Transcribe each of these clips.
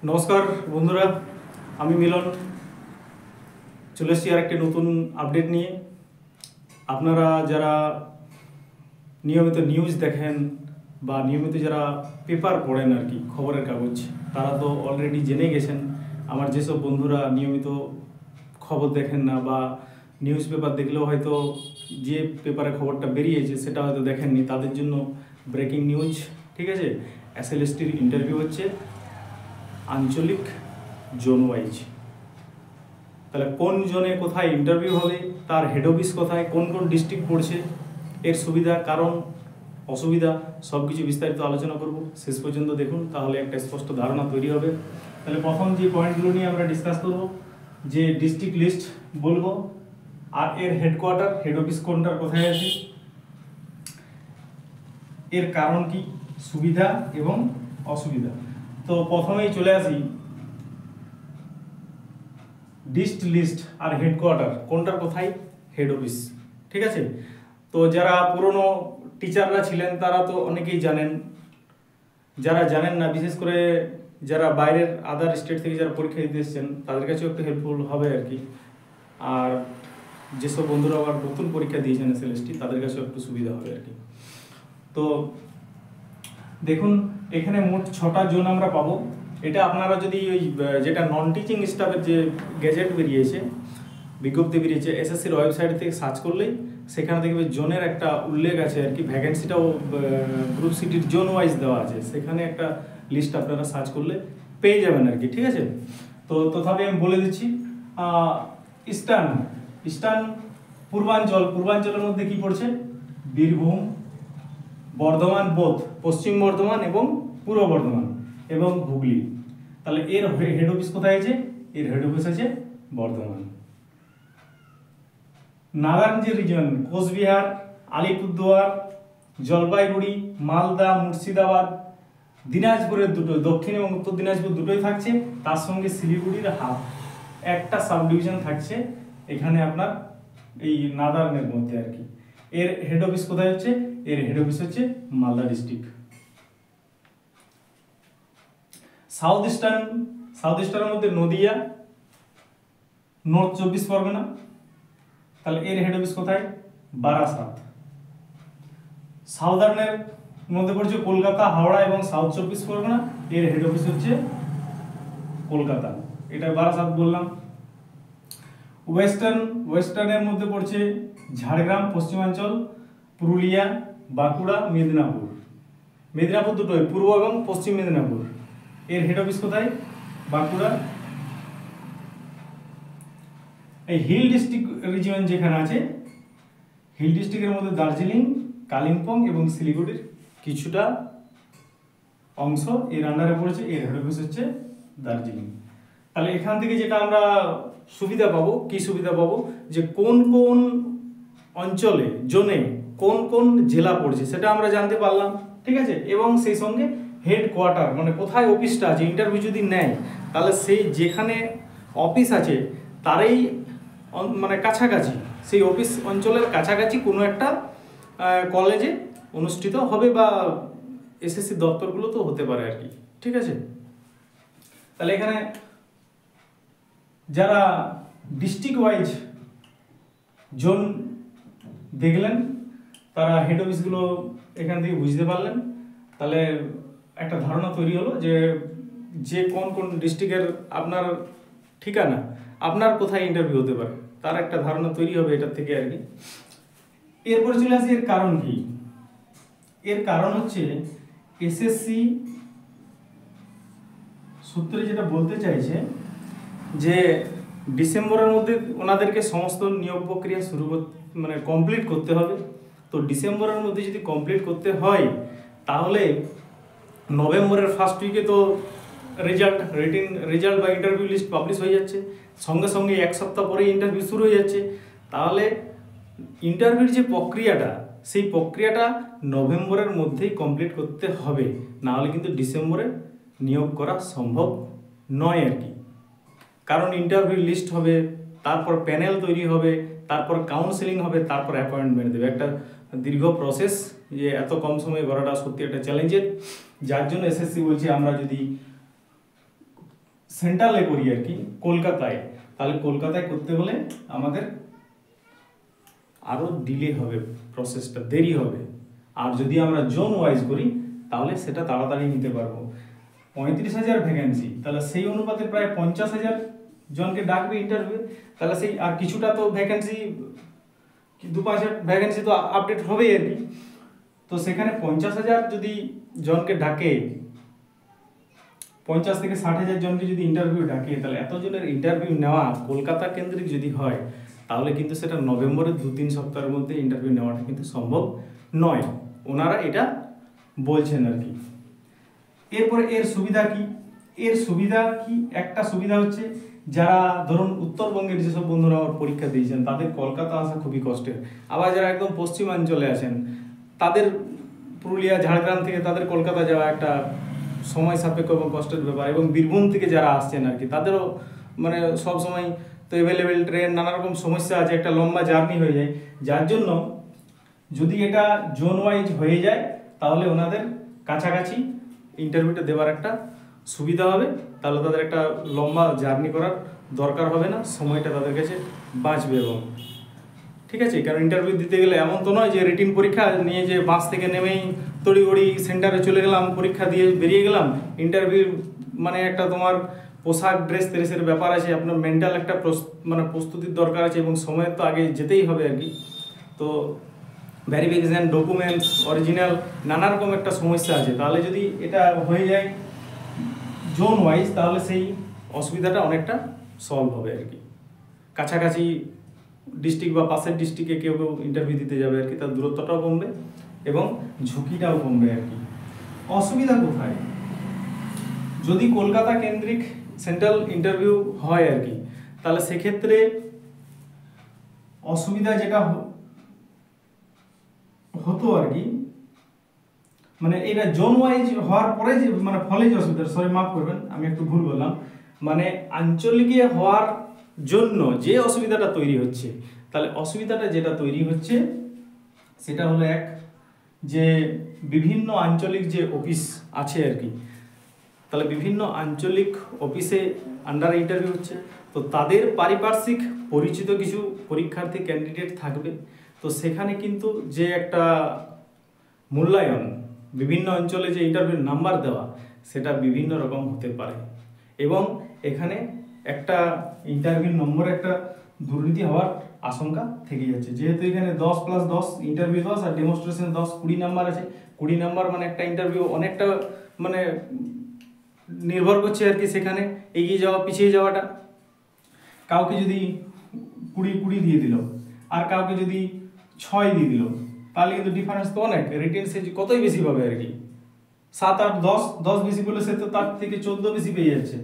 নমস্কার বন্ধুরা, আমি মিলন চলে এসেছি আর একটি নতুন আপডেট নিয়ে। আপনারা যারা নিয়মিত নিউজ দেখেন বা নিয়মিত যারা পেপার পড়েন আর কি, খবরের কাগজ, তারা তো অলরেডি জেনে গেছেন। আমার যেসব বন্ধুরা নিয়মিত খবর দেখেন না বা নিউজ পেপার দেখলেও হয়তো যে পেপারে খবরটা বেরিয়েছে সেটা হয়তো দেখেননি, তাদের জন্য ব্রেকিং নিউজ। ঠিক আছে, এসএলএসটির ইন্টারভিউ হচ্ছে আঞ্চলিক জোন ওয়াইজ। তাহলে কোন জোনে কোথায় ইন্টারভিউ হবে, তার হেড অফিস কোথায়, কোন কোন ডিস্ট্রিক্ট পড়ছে, এর সুবিধা কারণ অসুবিধা সব কিছু বিস্তারিত আলোচনা করব। শেষ পর্যন্ত দেখুন, তাহলে একটা স্পষ্ট ধারণা তৈরি হবে। তাহলে প্রথম যে পয়েন্টগুলো নিয়ে আমরা ডিসকাস করব, যে ডিস্ট্রিক্ট লিস্ট বলবো, আর এর হেডকোয়ার্টার হেড অফিস কোনটার কোথায় আছে, এর কারণ কি, সুবিধা এবং অসুবিধা। তো প্রথমেই চলে আসি, ডিস্ট্রিক্ট লিস্ট আর হেডকোয়ার্টার কোনটার কোথায়, হেড অফিস। ঠিক আছে, তো যারা পুরনো টিচাররা ছিলেন তারা তো অনেকেই জানেন, যারা জানেন না, বিশেষ করে যারা বাইরের আদার স্টেট থেকে যারা পরীক্ষা দিতে এসেছেন তাদের কাছেও একটু হেল্পফুল হবে আর কি। আর যেসব বন্ধুরা আবার নতুন পরীক্ষা দিয়েছেন এসএলএসটি, তাদের কাছেও একটু সুবিধা হবে আর কি। তো দেখুন, এখানে মোট 6টা জোন আমরা পাবো। এটা আপনারা যদি ওই যেটা নন টিচিং স্টাফের যে গ্যাজেট বেরিয়েছে, বিজ্ঞপ্তি বেরিয়েছে, এসএসসির ওয়েবসাইট থেকে সার্চ করলেই সেখানে দেখবে জোনের একটা উল্লেখ আছে আর কি। ভ্যাকেন্সিটাও গ্রুপ সিটির জোন ওয়াইজ দেওয়া আছে, সেখানে একটা লিস্ট আপনারা সার্চ করলে পেয়ে যাবেন আর কি। ঠিক আছে, তো তথাপি আমি বলে দিচ্ছি, ইস্টার্ন পূর্বাঞ্চলের মধ্যে কি পড়ছে, বীরভূম, বর্ধমান, বোধ, পশ্চিম বর্ধমান এবং পূর্ব বর্ধমান এবং হুগলি। তাহলে এর হেড অফিস কোথায় আছে, এর হেড অফিস আছে বর্ধমান। নাগার্ন যে রিজন, কোচবিহার, আলিপুরদুয়ার, জলপাইগুড়ি, মালদা, মুর্শিদাবাদ, দিনাজপুরের দুটো, দক্ষিণ এবং উত্তর দিনাজপুর দুটোই থাকছে, তার সঙ্গে শিলিগুড়ির হাফ একটা সাব ডিভিশন থাকছে এখানে আপনার এই নাদার্নের মধ্যে আর কি। এর হেড অফিস কোথায় হচ্ছে, এর হেড অফিস হচ্ছে মালদা ডিস্ট্রিক্ট। সাউথ ইস্টার্নের মধ্যে নদিয়া, নর্থ 24 পরগনা, তাহলে এর হেড অফিস কোথায়, বারাসাত। সাউদার্নের মধ্যে পড়ছে কলকাতা, হাওড়া এবং সাউথ 24 পরগনা, এর হেড অফিস হচ্ছে কলকাতা, এটা বারাসাত বললাম। ওয়েস্টার্নের মধ্যে পড়ছে ঝাড়গ্রাম পশ্চিমাঞ্চল, পুরুলিয়া, বাঁকুড়া, মেদিনীপুর দুটোই, পূর্ব এবং পশ্চিম মেদিনীপুর, এর হেড অফিস কোথায়, বাঁকুড়া। এই হিল ডিস্ট্রিক্ট রিজিয়ন যেখানে আছে, হিল ডিস্ট্রিক্টের মধ্যে দার্জিলিং, কালিম্পং এবং শিলিগুড়ির কিছুটা অংশ এর আন্ডারে পড়েছে, এর হেড অফিস হচ্ছে দার্জিলিং। তাহলে এখান থেকে যেটা আমরা সুবিধা পাবো, কি সুবিধা পাবো, যে কোন কোন অঞ্চলে জোনে কোন কোন জেলা পড়ছে সেটা আমরা জানতে পারলাম। ঠিক আছে, এবং সেই সঙ্গে হেডকোয়ার্টার মানে কোথায় অফিসটা আছে, ইন্টারভিউ যদি নেয় তাহলে সেই যেখানে অফিস আছে তারই মানে কাছাকাছি, সেই অফিস অঞ্চলের কাছাকাছি কোনো একটা কলেজে অনুষ্ঠিত হবে বা এসএসসি দপ্তরগুলো তো হতে পারে আর কি। ঠিক আছে, তাহলে এখানে যারা ডিস্ট্রিক্ট ওয়াইজ জোন দেখলেন তারা হেড অফিসগুলো এখান থেকে বুঝতে পারলেন। তাহলে একটা ধারণা তৈরি হলো যে কোন কোন ডিস্ট্রিক্টের আপনার ঠিকানা, আপনার কোথায় ইন্টারভিউ হতে পারে, তার একটা ধারণা তৈরি হবে এটার থেকে আর কি। এরপরে চলে আসি এর কারণ কি। এর কারণ হচ্ছে এসএসসি সূত্রে যেটা বলতে চাইছে যে ডিসেম্বরের মধ্যে ওনাদেরকে সমস্ত নিয়োগ প্রক্রিয়া মানে কমপ্লিট করতে হবে। তো ডিসেম্বরের মধ্যে যদি কমপ্লিট করতে হয় তাহলে নভেম্বরের ফার্স্ট উইকে তো রেজাল্ট বা ইন্টারভিউ লিস্ট পাবলিশ হয়ে যাচ্ছে, সঙ্গে সঙ্গে এক সপ্তাহ পরে ইন্টারভিউ শুরু হয়ে যাচ্ছে। তাহলে ইন্টারভিউর যে প্রক্রিয়াটা, সেই প্রক্রিয়াটা নভেম্বরের মধ্যেই কমপ্লিট করতে হবে, না হলে কিন্তু ডিসেম্বরে নিয়োগ করা সম্ভব নয় আর কি। কারণ ইন্টারভিউ লিস্ট হবে, তারপর প্যানেল তৈরি হবে, তারপর কাউন্সেলিং হবে, তারপর অ্যাপয়েন্টমেন্ট দেবে। একটা দীর্ঘ প্রসেস, যে এত কম সময়ে করাটা সত্যি একটা চ্যালেঞ্জের, যার জন্য এসএসসি বলছে আমরা যদি সেন্ট্রালে করি আর কি, কলকাতায়, তাহলে কলকাতায় করতে হলে আমাদের আরও ডিলে হবে, প্রসেসটা দেরি হবে। আর যদি আমরা জোন ওয়াইজ করি তাহলে সেটা তাড়াতাড়ি নিতে পারবো। 35,000 ভ্যাকেন্সি, তাহলে সেই অনুপাতে প্রায় 50,000 জনকে ডাকবে ইন্টারভিউ, তাহলে সেই আর কিছুটা তো ভ্যাকেন্সি, 2-5 ভ্যাকেন্সি তো আপডেট হবেই আর কি। তো সেখানে 50,000 যদি জনকে ডাকে, 50 থেকে 60,000 জনকে যদি ইন্টারভিউ ডাকে, তাহলে এতজনের ইন্টারভিউ নেওয়া কলকাতা কেন্দ্রিক যদি হয় তাহলে কিন্তু সেটা নভেম্বরের 2-3 সপ্তাহের মধ্যে ইন্টারভিউ নেওয়াটা কিন্তু সম্ভব নয়, ওনারা এটা বলছেন আর কি। এরপরে এর সুবিধা কি? এর সুবিধা কি, একটা সুবিধা হচ্ছে যারা ধরুন উত্তরবঙ্গের যেসব বন্ধুরা পরীক্ষা দিয়েছেন তাদের কলকাতা আসা খুবই কষ্টের, আবার যারা একদম পশ্চিমাঞ্চলে আছেন তাদের পুরুলিয়া ঝাড়গ্রাম থেকে তাদের কলকাতা যাওয়া একটা সময় সাপেক্ষ এবং কষ্টের ব্যাপার, এবং বীরভূম থেকে যারা আসছেন আর কি তাদেরও মানে সব সময় তো অ্যাভেলেবেল ট্রেন, নানা রকম সমস্যা আছে, একটা লম্বা জার্নি হয়ে যায়। যার জন্য যদি এটা জোন ওয়াইজ হয়ে যায় তাহলে ওনাদের কাছাকাছি ইন্টারভিউটা দেওয়ার একটা সুবিধা হবে, তাহলে তাদের একটা লম্বা জার্নি করার দরকার হবে না, সময়টা তাদের কাছে বাঁচবে। এবং ঠিক আছে, কারণ ইন্টারভিউ দিতে গেলে এমন তো নয় যে রিটিন পরীক্ষা নিয়ে যে বাস থেকে নেমেই তড়িঘড়ি সেন্টারে চলে গেলাম, পরীক্ষা দিয়ে বেরিয়ে গেলাম। ইন্টারভিউ মানে একটা তোমার পোশাক ড্রেস ট্রেসের ব্যাপার আছে, আপনার মেন্টাল একটা মানে প্রস্তুতির দরকার আছে, এবং সময়ের তো আগে যেতেই হবে আর কি। তো ভেরিফিকেশান, ডকুমেন্টস, অরিজিনাল, নানা রকম একটা সমস্যা আছে। তাহলে যদি এটা হয়ে যায় জোন ওয়াইজ তাহলে সেই অসুবিধাটা অনেকটা সলভ হবে আর কি। কাছাকাছি ডিস্ট্রিক্ট বা পাশের ডিস্ট্রিক্টে কেউ কেউ ইন্টারভিউ দিতে যাবে আর কি, তার দূরত্বটাও কমবে এবং ঝুঁকিটাও কমবে আর কি। অসুবিধা কোথায়? যদি কলকাতা কেন্দ্রিক সেন্ট্রাল ইন্টারভিউ হয় আর কি, তাহলে সেক্ষেত্রে অসুবিধা যেটা হতো আর কি, মানে এটা জোন ওয়াইজ হওয়ার পরে যে মানে ফলে যে অসুবিধা, সরি মাফ করবেন আমি একটু ভুল বললাম, মানে আঞ্চলিকে হওয়ার জন্য যে অসুবিধাটা তৈরি হচ্ছে, তাহলে অসুবিধাটা যেটা তৈরি হচ্ছে সেটা হলো এক, যে বিভিন্ন আঞ্চলিক যে অফিস আছে আর কি, তাহলে বিভিন্ন আঞ্চলিক অফিসে আন্ডার ইন্টারভিউ হচ্ছে, তো তাদের পারিপার্শ্বিক পরিচিত কিছু পরীক্ষার্থী ক্যান্ডিডেট থাকবে। তো সেখানে কিন্তু যে একটা মূল্যায়ন, বিভিন্ন অঞ্চলে যে ইন্টারভিউ নাম্বার দেওয়া, সেটা বিভিন্ন রকম হতে পারে, এবং এখানে একটা ইন্টারভিউ নম্বরে একটা দুর্নীতি হওয়ার আশঙ্কা থেকে যাচ্ছে। যেহেতু এখানে 10+10 ইন্টারভিউ 10 আর ডেমনস্ট্রেশন 10, 20 নাম্বার আছে। 20 নাম্বার মানে একটা ইন্টারভিউ অনেকটা মানে নির্ভর করছে আর কি সেখানে এগিয়ে যাওয়া পিছিয়ে যাওয়াটা। কাউকে যদি 20 দিয়ে দিল আর কাউকে যদি 6 দিয়ে দিল, তাহলে কিন্তু ডিফারেন্স তো অনেক, রিটেন সে কতই বেশি পাবে আর কি। 7, 8, 10 বেশি বলে সে তো তার থেকে 14 বেশি পেয়ে যাচ্ছে,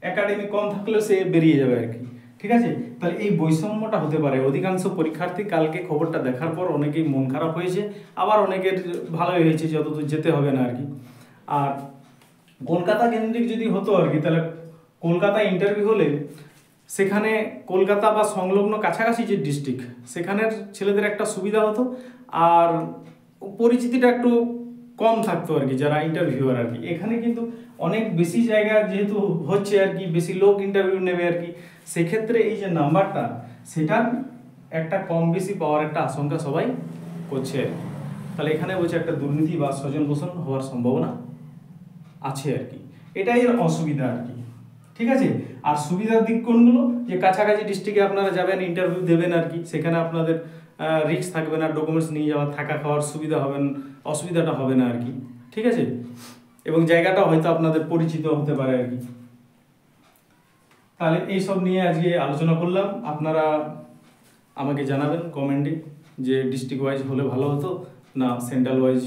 একাডেমি কম থাকলেও সে বেরিয়ে যাবে আর কি। ঠিক আছে, তাহলে এই বৈষম্যটা হতে পারে। অধিকাংশ পরীক্ষার্থী কালকে খবরটা দেখার পর অনেকেই মন খারাপ হয়েছে, আবার অনেকের ভালোই হয়েছে, যতদূর যেতে হবে না আর কি। আর কলকাতা কেন্দ্রিক যদি হতো আর কি, তাহলে কলকাতা ইন্টারভিউ হলে সেখানে কলকাতা বা সংলগ্ন কাছাকাছি যে ডিস্ট্রিক্ট, সেখানের ছেলেদের একটা সুবিধা হতো, আর পরিচিতিটা একটু কম থাকতো আর কি যারা ইন্টারভিউয়ার আর কি। এখানে কিন্তু অনেক বেশি জায়গা যেহেতু হচ্ছে আর কি, বেশি লোক ইন্টারভিউ নেবে আর কি, সেক্ষেত্রে এই যে নাম্বারটা সেটার একটা কম বেশি পাওয়ার একটা আশঙ্কা সবাই করছে আর কি। তাহলে এখানে বলছে একটা দুর্নীতি বা স্বজন পোষণ হওয়ার সম্ভাবনা আছে আর কি, এটাই এর অসুবিধা আর কি। ঠিক আছে, আর সুবিধার দিক কোনগুলো? যে কাছাকাছি ডিস্ট্রিক্টে আপনারা যাবেন, ইন্টারভিউ দেবেন আর কি, সেখানে আপনাদের রিস্ক থাকবে না, ডকুমেন্টস নিয়ে যাওয়া, থাকা খাওয়ার সুবিধা হবেন, অসুবিধাটা হবে না আর কি। ঠিক আছে, এবং জায়গাটা হয়তো আপনাদের পরিচিত হতে পারে আর কি। তাহলে এইসব নিয়ে আজকে আলোচনা করলাম। আপনারা আমাকে জানাবেন কমেন্টে যে ডিস্ট্রিক্ট ওয়াইজ হলে ভালো হতো না সেন্ট্রাল ওয়াইজ,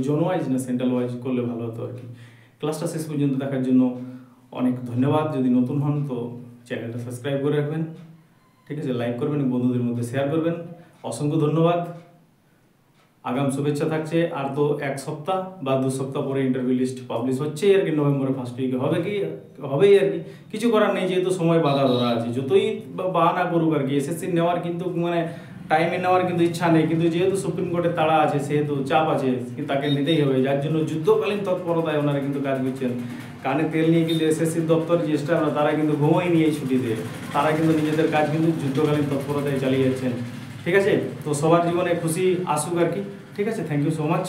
জোন ওয়াইজ না সেন্ট্রাল ওয়াইজ করলে ভালো হতো আর কি। ক্লাসটা শেষ পর্যন্ত দেখার জন্য অনেক ধন্যবাদ। যদি নতুন হন তো চ্যানেলটা সাবস্ক্রাইব করে রাখবেন। ঠিক আছে, লাইক করবেন, বন্ধুদের মধ্যে শেয়ার করবেন। অসংখ্য ধন্যবাদ। আগাম শুভেচ্ছা থাকছে। আর তো 1 সপ্তাহ বা 2 সপ্তাহ পরে ইন্টারভিউ লিস্ট পাবলিশ হচ্ছেই আর কি, নভেম্বরের ফার্স্ট উইকে হবেই আর কি। কিছু করার নেই, যেহেতু সময় বাধা ধরা আছে, যতই বাহানা করুক আর কি। এসএসসি নেওয়ার কিন্তু মানে টাইমে নেওয়ার কিন্তু ইচ্ছা নেই, কিন্তু যেহেতু সুপ্রিম কোর্টের তাড়া আছে, সেহেতু চাপ আছে, তাকে নিতেই হবে, যার জন্য যুদ্ধকালীন তৎপরতায় ওনারা কিন্তু কাজ করছেন। কানে তেল নিয়ে কিন্তু এসএসসি দপ্তর যে স্টাফরা তারা কিন্তু ঘুমোয়নি এই ছুটিতে, তারা কিন্তু নিজেদের কাজ কিন্তু যুদ্ধকালীন তৎপরতায় চালিয়ে যাচ্ছেন। ঠিক আছে, তো সবার জীবনে খুশি আসুক আর কি। ঠিক আছে, থ্যাংক ইউ সো মাচ।